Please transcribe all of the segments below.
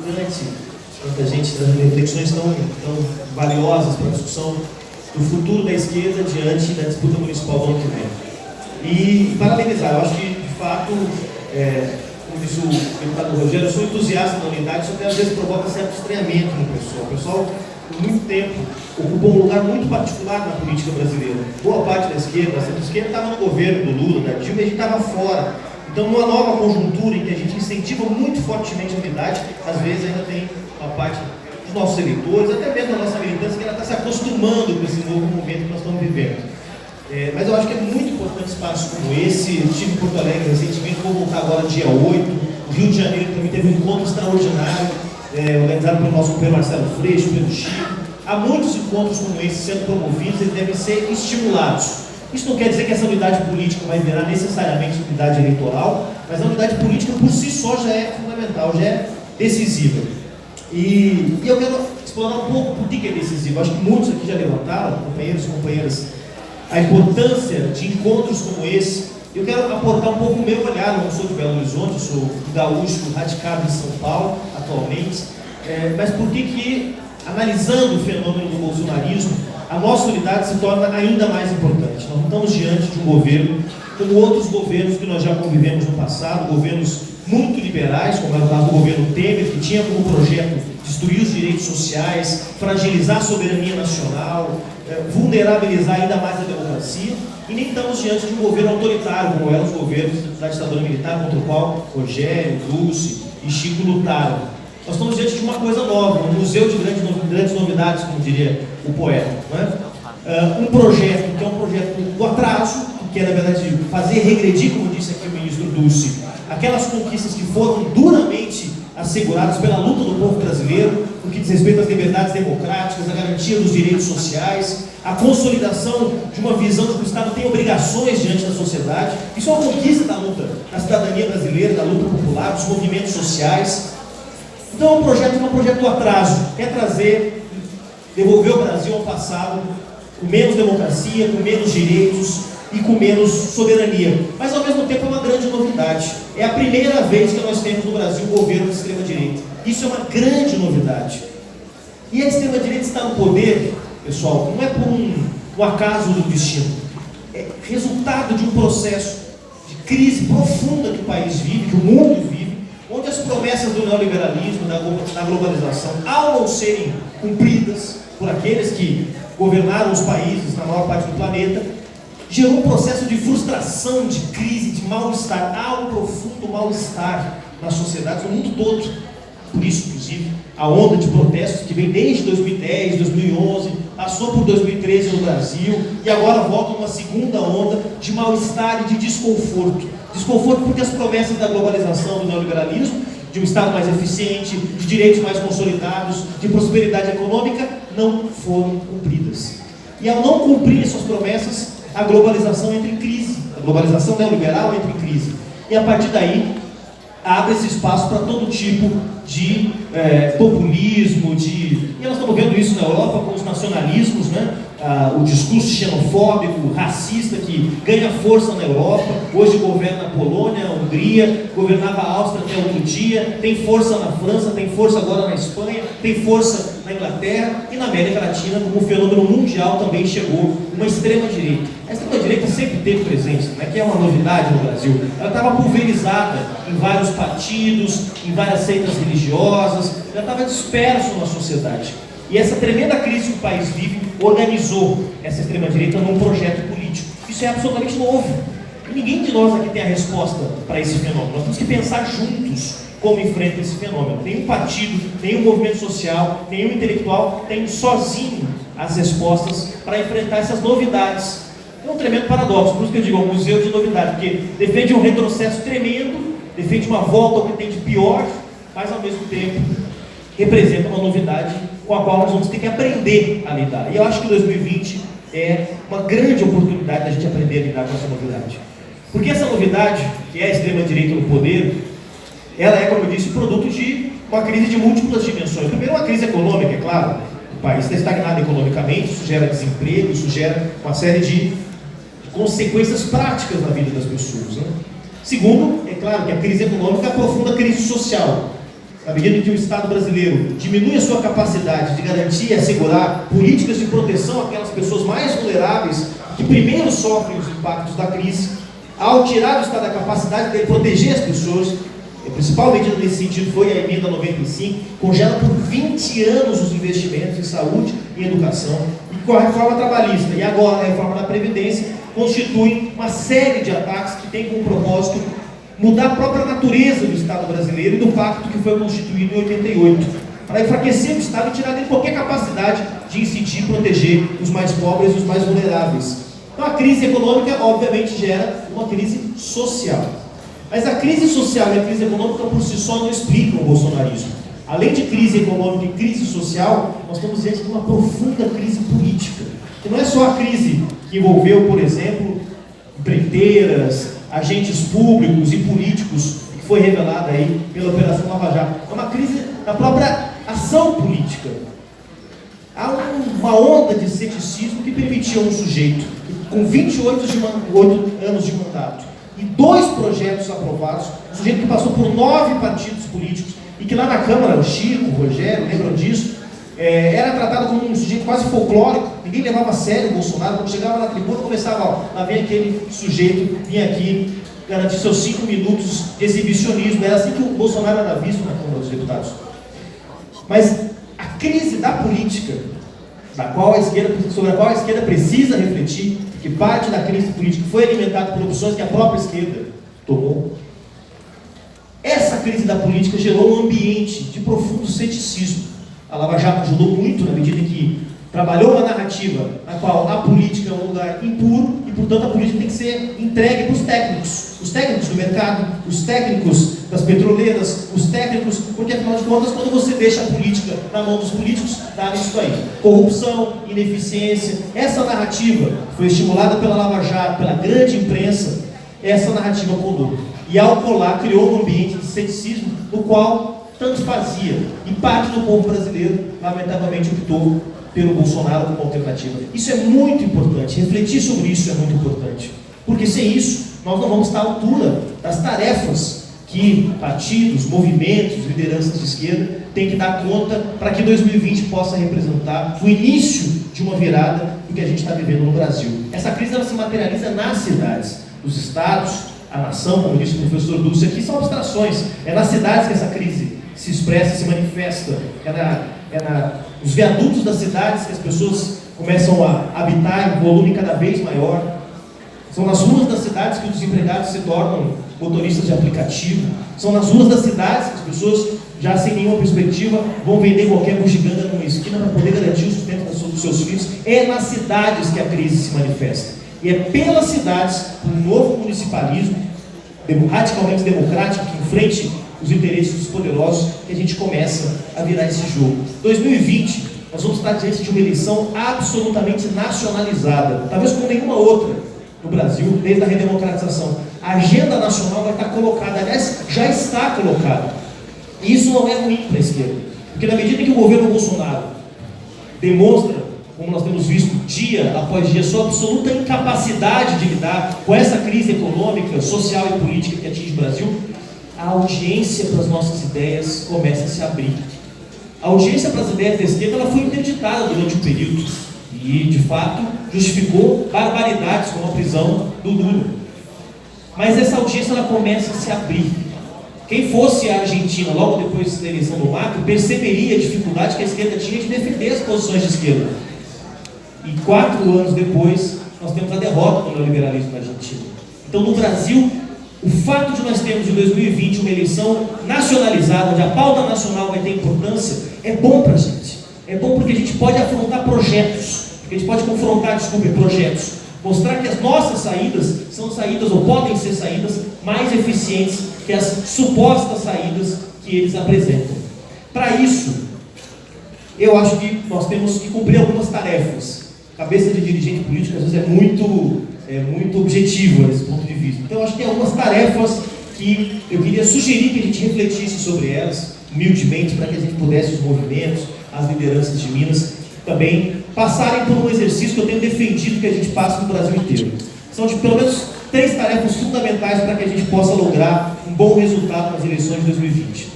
importante, tanta gente trazendo reflexões tão valiosas para a discussão do futuro da esquerda diante da disputa municipal do ano que vem. E parabenizar, eu acho que, de fato, como disse o deputado Rogério, eu sou entusiasta da unidade, só que às vezes provoca certo estranhamento no pessoal. O pessoal, por muito tempo, ocupou um lugar muito particular na política brasileira. Boa parte da esquerda, a centro-esquerda, estava no governo do Lula, da Dilma, e a gente estava fora. Então, numa nova conjuntura em que a gente incentiva muito fortemente a unidade, às vezes ainda tem uma parte dos nossos eleitores, até mesmo da nossa militância, que ela está se acostumando com esse novo momento que nós estamos vivendo. Mas eu acho que é muito importante espaços como esse. Eu estive em Porto Alegre recentemente, vou voltar agora dia 8. O Rio de Janeiro também teve um encontro extraordinário, organizado pelo nosso companheiro Marcelo Freixo, pelo Chico. Há muitos encontros como esse sendo promovidos, eles devem ser estimulados. Isso não quer dizer que essa unidade política vai virar necessariamente unidade eleitoral, mas a unidade política por si só já é fundamental, já é decisiva. E eu quero explorar um pouco por que é decisivo. Acho que muitos aqui já levantaram, companheiros e companheiras, a importância de encontros como esse. Eu quero aportar um pouco o meu olhar. Eu não sou de Belo Horizonte, sou gaúcho radicado em São Paulo atualmente, mas por que, analisando o fenômeno do bolsonarismo, a nossa unidade se torna ainda mais importante. Nós não estamos diante de um governo como outros governos que nós já convivemos no passado, governos muito liberais, como era o caso do governo Temer, que tinha como projeto destruir os direitos sociais, fragilizar a soberania nacional, vulnerabilizar ainda mais a democracia, e nem estamos diante de um governo autoritário, como eram os governos da ditadura militar, contra o qual Rogério, Dulce e Chico lutaram. Nós estamos diante de uma coisa nova, um museu de grandes novidades, como diria o poeta. Não é? Um projeto que é um projeto do atraso, que é, na verdade, fazer regredir, como disse aqui o ministro Dulce, aquelas conquistas que foram duramente asseguradas pela luta do povo brasileiro, no que diz respeito às liberdades democráticas, a garantia dos direitos sociais, a consolidação de uma visão de que o Estado tem obrigações diante da sociedade. Isso é uma conquista da luta da cidadania brasileira, da luta popular, dos movimentos sociais. Então é um projeto do atraso, quer devolver o Brasil ao passado com menos democracia, com menos direitos e com menos soberania. Mas ao mesmo tempo é uma grande novidade. É a primeira vez que nós temos no Brasil um governo de extrema-direita. Isso é uma grande novidade. E a extrema-direita está no poder, pessoal, não é por um acaso do destino. É resultado de um processo de crise profunda que o país vive, que o mundo vive, onde as promessas do neoliberalismo, da globalização, ao não serem cumpridas por aqueles que governaram os países na maior parte do planeta, gerou um processo de frustração, de crise, de mal-estar. Há um profundo mal-estar na sociedade, no mundo todo. Por isso, inclusive, a onda de protestos que vem desde 2010, 2011, passou por 2013 no Brasil e agora volta uma segunda onda de mal-estar e de desconforto. Desconforto porque as promessas da globalização, do neoliberalismo, de um Estado mais eficiente, de direitos mais consolidados, de prosperidade econômica, não foram cumpridas. E ao não cumprir essas promessas, a globalização entra em crise, a globalização neoliberal entra em crise. E a partir daí, abre-se espaço para todo tipo de populismo, e nós estamos vendo isso na Europa com os nacionalismos, né? O discurso xenofóbico, racista, que ganha força na Europa. Hoje governa a Polônia, a Hungria, governava a Áustria até outro dia, tem força na França, tem força agora na Espanha, tem força na Inglaterra e na América Latina, como um fenômeno mundial também chegou uma extrema-direita. A extrema-direita sempre teve presente, né, que é uma novidade no Brasil. Ela estava pulverizada em vários partidos, em várias seitas religiosas, ela estava dispersa na sociedade. E essa tremenda crise que o país vive organizou essa extrema-direita num projeto político. Isso é absolutamente novo. E ninguém de nós aqui tem a resposta para esse fenômeno. Nós temos que pensar juntos como enfrenta esse fenômeno. Nenhum partido, nenhum movimento social, nenhum intelectual tem sozinho as respostas para enfrentar essas novidades. É um tremendo paradoxo, por isso que eu digo, é um museu de novidade, porque defende um retrocesso tremendo, defende uma volta ao que tem de pior, mas ao mesmo tempo representa uma novidade com a qual nós vamos ter que aprender a lidar. E eu acho que 2020 é uma grande oportunidade da gente aprender a lidar com essa novidade. Porque essa novidade, que é a extrema-direita no poder, ela é, como eu disse, produto de uma crise de múltiplas dimensões. Primeiro, uma crise econômica, é claro. O país está estagnado economicamente, isso gera desemprego, isso gera uma série de consequências práticas na vida das pessoas, né? Segundo, é claro que a crise econômica aprofunda a crise social. na medida em que o Estado brasileiro diminui a sua capacidade de garantir e assegurar políticas de proteção àquelas pessoas mais vulneráveis, que primeiro sofrem os impactos da crise, ao tirar o Estado da capacidade de proteger as pessoas, a principal medida nesse sentido foi a emenda 95, congela por 20 anos os investimentos em saúde e educação, e com a reforma trabalhista e agora a reforma da Previdência, constitui uma série de ataques que tem como propósito mudar a própria natureza do Estado brasileiro e do pacto que foi constituído em 88, para enfraquecer o Estado e tirar dele qualquer capacidade de incidir e proteger os mais pobres e os mais vulneráveis. Então a crise econômica, obviamente, gera uma crise social. Mas a crise social e a crise econômica por si só não explicam o bolsonarismo. Além de crise econômica e crise social, nós estamos diante de uma profunda crise política. Que não é só a crise que envolveu, por exemplo, empreiteiras, agentes públicos e políticos, que foi revelada aí pela Operação Lava Jato. É uma crise da própria ação política. Há uma onda de ceticismo que permitia um sujeito com 28 anos de mandato e 2 projetos aprovados, um sujeito que passou por 9 partidos políticos e que lá na Câmara, o Chico, o Rogério, lembram disso, era tratado como um sujeito quase folclórico, ninguém levava a sério o Bolsonaro. Quando chegava na tribuna, começava, ó, lá vem aquele sujeito, vinha aqui garantir seus 5 minutos de exibicionismo. Era assim que o Bolsonaro era visto na Câmara dos Deputados. Mas a crise da política, sobre a qual a esquerda precisa refletir, que parte da crise política foi alimentada por opções que a própria esquerda tomou, essa crise da política gerou um ambiente de profundo ceticismo. A Lava Jato ajudou muito na medida em que trabalhou uma narrativa na qual a política é um lugar impuro e, portanto, a política tem que ser entregue para os técnicos do mercado, os técnicos das petroleiras, os técnicos, porque, afinal de contas, quando você deixa a política na mão dos políticos, dá isso aí. Corrupção, ineficiência, essa narrativa foi estimulada pela Lava Jato, pela grande imprensa, essa narrativa colou. E, ao colar, criou um ambiente de ceticismo no qual tanto fazia, e parte do povo brasileiro, lamentavelmente, optou pelo Bolsonaro como alternativa. Isso é muito importante, refletir sobre isso é muito importante, porque sem isso, nós não vamos estar à altura das tarefas que partidos, movimentos, lideranças de esquerda têm que dar conta para que 2020 possa representar o início de uma virada do que a gente está vivendo no Brasil. Essa crise ela se materializa nas cidades, nos estados, a nação, como disse o professor Dulce, aqui são abstrações, é nas cidades que essa crise se expressa, se manifesta, nos viadutos das cidades que as pessoas começam a habitar em volume cada vez maior, são nas ruas das cidades que os desempregados se tornam motoristas de aplicativo, são nas ruas das cidades que as pessoas, já sem nenhuma perspectiva, vão vender qualquer bugiganga numa esquina para poder garantir o sustento dos seus filhos. É nas cidades que a crise se manifesta, e é pelas cidades, um novo municipalismo radicalmente democrático que enfrente os interesses dos poderosos, que a gente começa a virar esse jogo. 2020, nós vamos estar diante de uma eleição absolutamente nacionalizada, talvez como nenhuma outra no Brasil, desde a redemocratização. A agenda nacional vai estar colocada, aliás, já está colocada. E isso não é ruim para a esquerda, porque na medida em que o governo Bolsonaro demonstra, como nós temos visto dia após dia, sua absoluta incapacidade de lidar com essa crise econômica, social e política que atinge o Brasil, a audiência para as nossas ideias começa a se abrir. A audiência para as ideias da esquerda ela foi interditada durante um período e, de fato, justificou barbaridades como a prisão do Lula. Mas essa audiência ela começa a se abrir. Quem fosse a Argentina logo depois da eleição do Macri perceberia a dificuldade que a esquerda tinha de defender as posições de esquerda. E 4 anos depois, nós temos a derrota do neoliberalismo na Argentina. Então, no Brasil, o fato de nós termos em 2020 uma eleição nacionalizada, onde a pauta nacional vai ter importância, é bom para a gente. É bom porque a gente pode afrontar projetos, porque a gente pode confrontar, projetos. Mostrar que as nossas saídas são saídas, ou podem ser saídas, mais eficientes que as supostas saídas que eles apresentam. Para isso, eu acho que nós temos que cumprir algumas tarefas. A cabeça de dirigente político, às vezes, é muito objetiva nesse ponto de vista. Então, eu acho que tem algumas tarefas que eu queria sugerir que a gente refletisse sobre elas, humildemente, para que a gente pudesse, os movimentos, as lideranças de Minas, também passarem por um exercício que eu tenho defendido que a gente passe no Brasil inteiro. São de pelo menos 3 tarefas fundamentais para que a gente possa lograr um bom resultado nas eleições de 2020.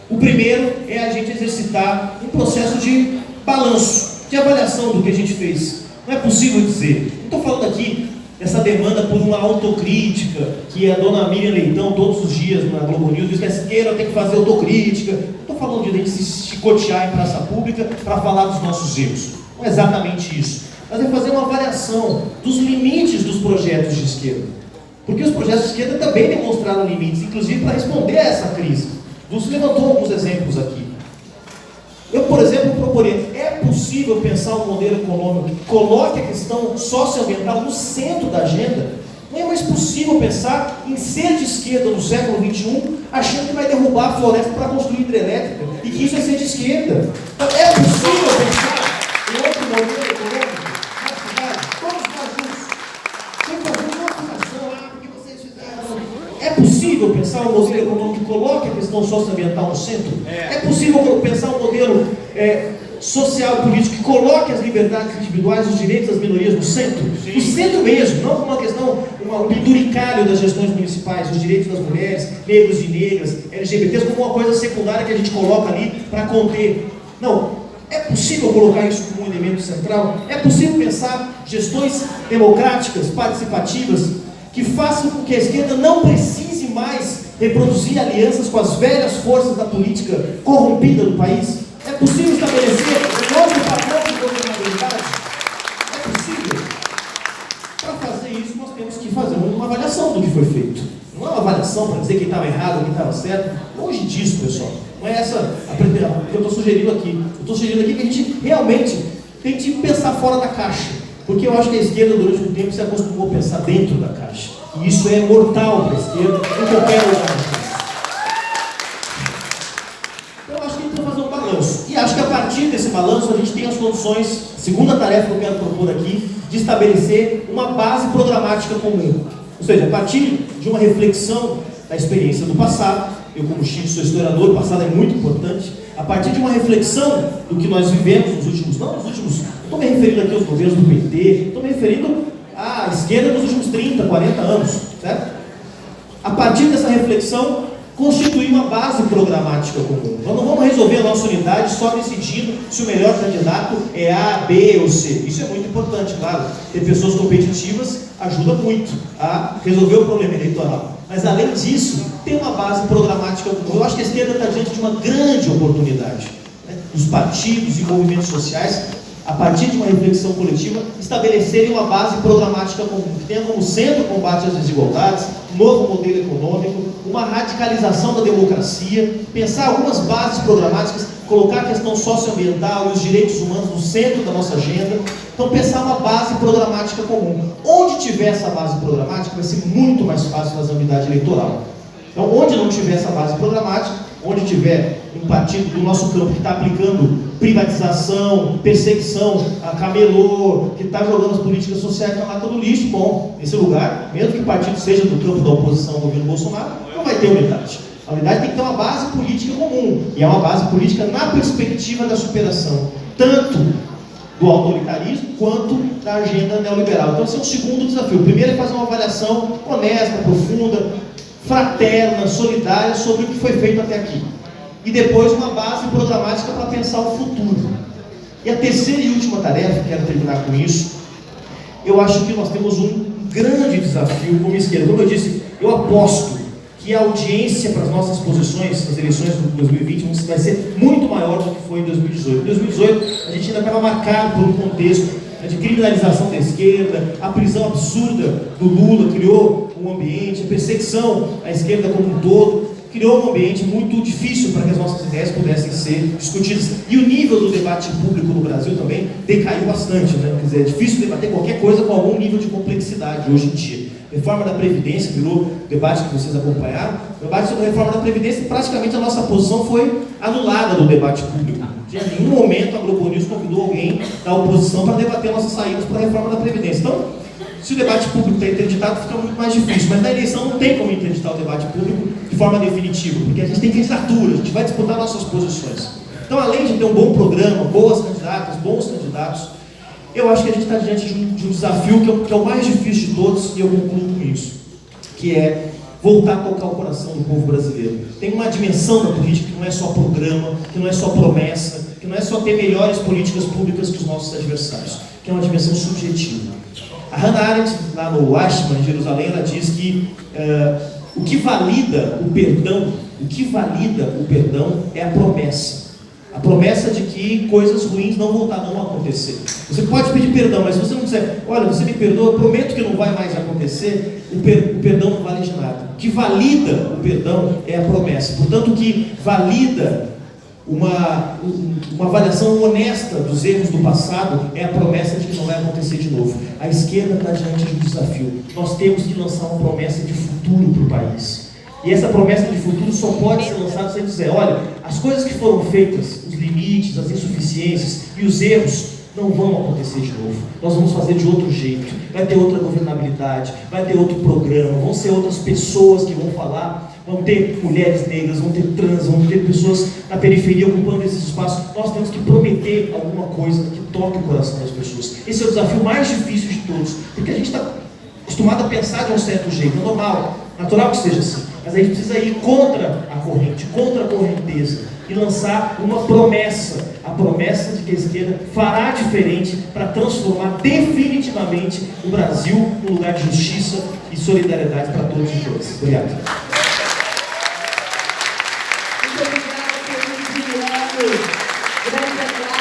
O primeiro é a gente exercitar um processo de balanço, de avaliação do que a gente fez. Não é possível dizer, não estou falando aqui dessa demanda por uma autocrítica, que a dona Miriam Leitão todos os dias na Globo News diz que a esquerda tem que fazer autocrítica. Não estou falando de a gente se chicotear em praça pública para falar dos nossos erros. Não é exatamente isso. Mas é fazer uma avaliação dos limites dos projetos de esquerda. Porque os projetos de esquerda também demonstraram limites, inclusive para responder a essa crise. Você levantou alguns exemplos aqui. Eu, por exemplo, proporia, é possível pensar um modelo econômico que coloque a questão socioambiental no centro da agenda? Não é mais possível pensar em ser de esquerda no século XXI, achando que vai derrubar a floresta para construir hidrelétrica, e que isso é ser de esquerda. Então, é possível pensar em outro modelo econômico na cidade, todos nós juntos, sem fazer uma acusação, porque vocês fizeram. É possível pensar um modelo econômico que coloque a questão socioambiental no centro? É possível pensar um modelo social e político que coloque as liberdades individuais, os direitos das minorias no centro? Sim. No centro mesmo, não como uma questão, um penduricalho das gestões municipais, os direitos das mulheres, negros e negras, LGBTs, como uma coisa secundária que a gente coloca ali para conter. Não, é possível colocar isso como um elemento central? É possível pensar gestões democráticas, participativas, que façam com que a esquerda não precise mais reproduzir alianças com as velhas forças da política corrompida do país? É possível estabelecer um outro padrão de governabilidade? É possível? Para fazer isso, nós temos que fazer uma avaliação do que foi feito. Não é uma avaliação para dizer quem estava errado, quem estava certo. Longe disso, pessoal. Não é essa a pretensão que eu estou sugerindo aqui. Eu estou sugerindo aqui que a gente realmente tente pensar fora da caixa. Porque eu acho que a esquerda, durante um tempo, se acostumou a pensar dentro da caixa. E isso é mortal para a esquerda em qualquer lugar. Então, eu acho que a gente tem que fazer um balanço. E acho que a partir desse balanço, a gente tem as condições, segunda tarefa que eu quero propor aqui, de estabelecer uma base programática comum. Ou seja, a partir de uma reflexão da experiência do passado, eu como Chico sou historiador, o passado é muito importante, a partir de uma reflexão do que nós vivemos nos últimos, não nos últimos, estou me referindo aqui aos governos do PT, estou me referindo à esquerda nos últimos 30, 40 anos, certo? A partir dessa reflexão, constituir uma base programática comum. Nós não vamos resolver a nossa unidade só decidindo se o melhor candidato é A, B ou C. Isso é muito importante, claro. Ter pessoas competitivas ajuda muito a resolver o problema eleitoral. Mas, além disso, tem uma base programática comum. Eu acho que a esquerda está diante de uma grande oportunidade, né? Os partidos e movimentos sociais, a partir de uma reflexão coletiva, estabelecerem uma base programática comum, que tenha como centro o combate às desigualdades, um novo modelo econômico, uma radicalização da democracia, pensar algumas bases programáticas, colocar a questão socioambiental e os direitos humanos no centro da nossa agenda. Então, pensar uma base programática comum. Onde tiver essa base programática, vai ser muito mais fácil fazer a unidade eleitoral. Então, onde não tiver essa base programática, onde tiver um partido do nosso campo que está aplicando privatização, perseguição, a camelô, que está jogando as políticas sociais na lata do lixo, bom, nesse lugar, mesmo que o partido seja do campo da oposição ao governo Bolsonaro, não vai ter unidade. A unidade tem que ter uma base política comum, e é uma base política na perspectiva da superação, tanto do autoritarismo quanto da agenda neoliberal. Então, esse é o segundo desafio. O primeiro é fazer uma avaliação honesta, profunda, fraterna, solidária sobre o que foi feito até aqui. E depois uma base programática para pensar o futuro. E a terceira e última tarefa, quero terminar com isso, eu acho que nós temos um grande desafio como esquerda. Como eu disse, eu aposto que a audiência para as nossas posições nas eleições de 2020 vai ser muito maior do que foi em 2018. Em 2018, a gente ainda estava marcado por um contexto de criminalização da esquerda, a prisão absurda do Lula criou um ambiente, a perseguição à esquerda como um todo, criou um ambiente muito difícil para que as nossas ideias pudessem ser discutidas. E o nível do debate público no Brasil também decaiu bastante, né? Quer dizer, é difícil debater qualquer coisa com algum nível de complexidade hoje em dia. Reforma da Previdência virou debate que vocês acompanharam. O debate sobre a reforma da Previdência, praticamente a nossa posição foi anulada do debate público. Em nenhum momento a Globo News convidou alguém da oposição para debater nossas saídas para a reforma da Previdência. Então, se o debate público está interditado, fica muito mais difícil. Mas na eleição não tem como interditar o debate público de forma definitiva, porque a gente tem candidatura, a gente vai disputar nossas posições. Então, além de ter um bom programa, boas candidatas, bons candidatos, eu acho que a gente está diante de um desafio que é o mais difícil de todos, e eu concluo com isso, que é voltar a tocar o coração do povo brasileiro. Tem uma dimensão da política que não é só programa, que não é só promessa, que não é só ter melhores políticas públicas que os nossos adversários, que é uma dimensão subjetiva. A Hannah Arendt, lá no Eichmann, em Jerusalém, ela diz que o que valida o perdão é a promessa. A promessa de que coisas ruins não voltarão a acontecer. Você pode pedir perdão, mas se você não disser, olha, você me perdoa, eu prometo que não vai mais acontecer, o perdão não vale de nada. O que valida o perdão é a promessa. Portanto, o que valida uma avaliação honesta dos erros do passado é a promessa de que não vai acontecer de novo. A esquerda está diante de um desafio. Nós temos que lançar uma promessa de futuro para o país. E essa promessa de futuro só pode ser lançada se a gente dizer, olha, as coisas que foram feitas, os limites, as insuficiências e os erros não vão acontecer de novo. Nós vamos fazer de outro jeito. Vai ter outra governabilidade, vai ter outro programa, vão ser outras pessoas que vão falar, vão ter mulheres negras, vão ter trans, vão ter pessoas na periferia ocupando esses espaços. Nós temos que prometer alguma coisa que toque o coração das pessoas. Esse é o desafio mais difícil de todos, porque a gente está acostumado a pensar de um certo jeito, é normal, natural que seja assim. Mas a gente precisa ir contra a corrente, contra a correnteza e lançar uma promessa, a promessa de que a esquerda fará diferente para transformar definitivamente o Brasil num lugar de justiça e solidariedade para todos e todas. Obrigado. Muito obrigada, Felipe Juliano. Grande aplauso.